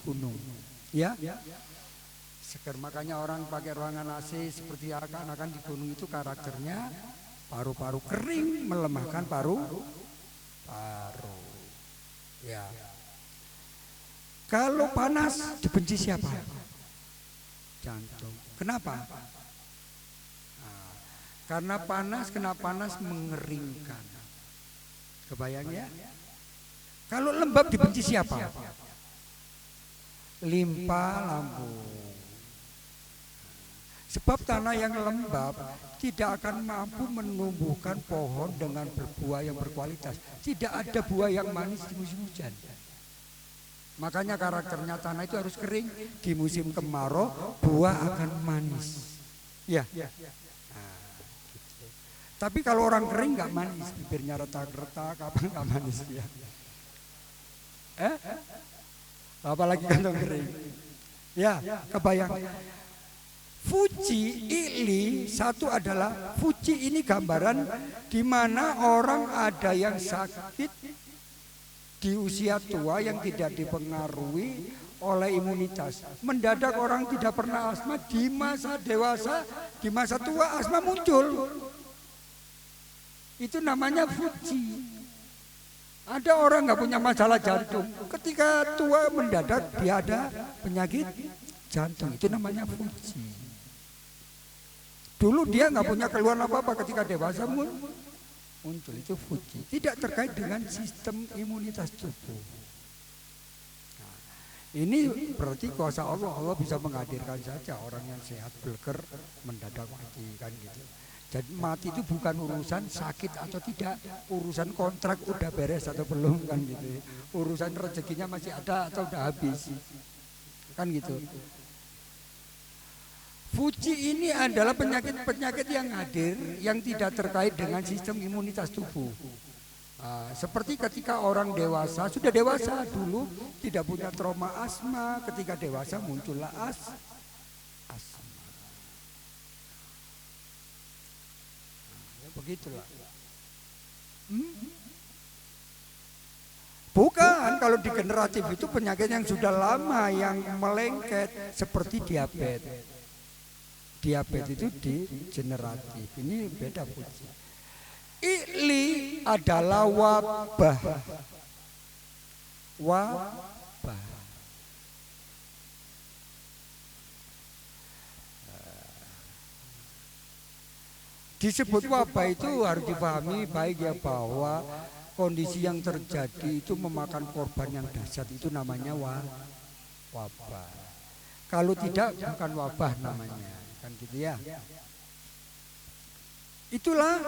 gunung. Ya, seger. Makanya orang pakai ruangan AC seperti akan di gunung itu karakternya paru-paru kering, melemahkan paru-paru. Ya. Kalau panas dibenci siapa? Jantung. Kenapa? Nah, karena panas, kena panas mengeringkan. Kebayang ya? Kalau lembab dibenci siapa? Limpa lambung. Sebab tanah yang lembab tidak akan mampu menumbuhkan pohon dengan berbuah yang berkualitas. Tidak ada buah yang manis di musim hujan. Makanya karakternya tanah itu harus kering. Di musim kemarau buah akan manis. Ya. Nah, gitu. Tapi kalau orang kering nggak manis, bibirnya retak-retak, apa nggak manis ya? Apalagi kantong kering. Ya, kebayang. Fuji ili satu adalah fuji ini gambaran di mana orang ada yang sakit di usia tua yang tidak dipengaruhi oleh imunitas. Mendadak orang tidak pernah asma, di masa dewasa, di masa tua asma muncul. Itu namanya fuji. Ada orang nggak punya masalah jantung, ketika tua mendadak dia ada penyakit jantung. Itu namanya fuji. Dulu dia nggak punya keluhan apa-apa, ketika dewasa muncul. Itu fuji. Tidak terkait dengan sistem imunitas tubuh. Nah, ini berarti kuasa Allah. Allah bisa menghadirkan saja orang yang sehat belger mendadak mati kan gitu. Jadi mati itu bukan urusan sakit atau tidak, urusan kontrak udah beres atau belum kan gitu. Urusan rezekinya masih ada atau udah habis kan gitu. Fuji ini adalah penyakit-penyakit yang hadir yang tidak terkait dengan sistem imunitas tubuh. Seperti ketika orang dewasa, sudah dewasa dulu tidak punya trauma asma, ketika dewasa muncullah asma. Begitulah. Bukan, kalau degeneratif itu penyakit yang sudah lama yang melengket seperti diabetes. Diabetes itu degeneratif. Ini beda fuji. Ili adalah wabah. Wabah. Disebut wabah itu harus dipahami baik ya, bahwa kondisi yang terjadi itu memakan korban yang dahsyat, itu namanya wabah. Kalau tidak bukan wabah namanya. Kan gitu ya. Itulah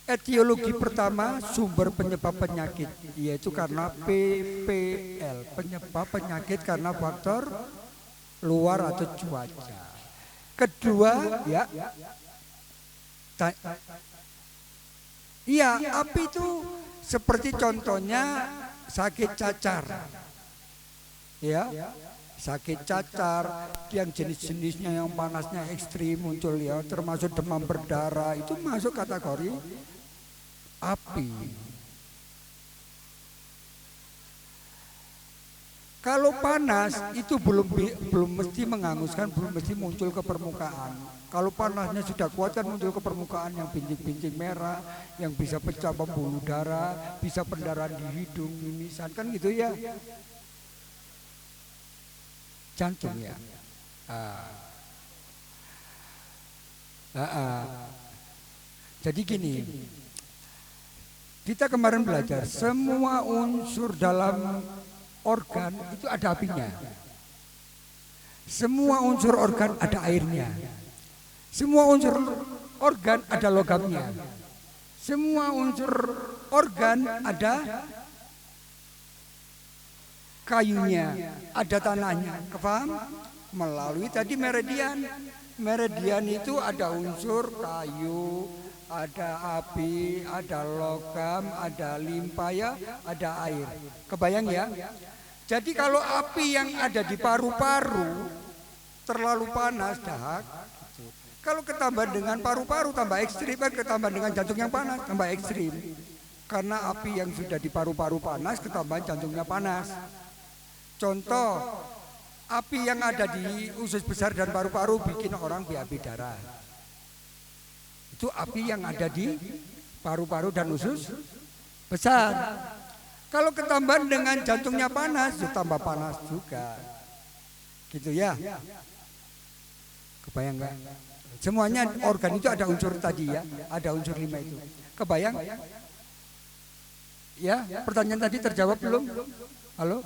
etiologi pertama sumber penyebab penyakit, yaitu karena PPL, penyebab penyakit karena faktor luar atau cuaca. Kedua ya, iya, api itu seperti contohnya sakit cacar. Ya. Sakit cacar yang jenis-jenisnya yang panasnya ekstrim muncul ya, termasuk demam berdarah, itu masuk kategori api. Kalau panas itu belum mesti menghanguskan, belum mesti muncul ke permukaan. Kalau panasnya sudah kuat kan muncul ke permukaan yang bintik-bintik merah, yang bisa pecah pembuluh darah, bisa pendarahan di hidung, mimisan kan gitu ya. Jantung ya. Jadi gini, kita kemarin belajar semua unsur dalam organ itu ada apinya. Semua unsur organ ada airnya. Semua unsur organ ada logamnya. Semua unsur organ ada kayunya, ada tanahnya. Kepaham? Melalui tadi meridian. Meridian itu ada unsur kayu, ada api, ada logam, ada limpa ya, ada air. Kebayang ya? Jadi kalau api yang ada di paru-paru terlalu panas, dahak. Kalau ketambah dengan paru-paru tambah ekstrim, ketambah dengan jantung yang panas tambah ekstrim. Karena api yang sudah di paru-paru panas, ketambahan jantungnya panas. Contoh, api yang ada di usus besar dan paru-paru bikin orang BAB darah. Itu api yang ada di paru-paru dan usus besar. Kalau ketambahan dengan jantungnya panas, ya tambah panas juga. Gitu ya. Kebayang nggak? Semuanya organ itu ada unsur tadi ya, ada unsur 5 itu. Kebayang? Ya, pertanyaan tadi terjawab belum? Halo?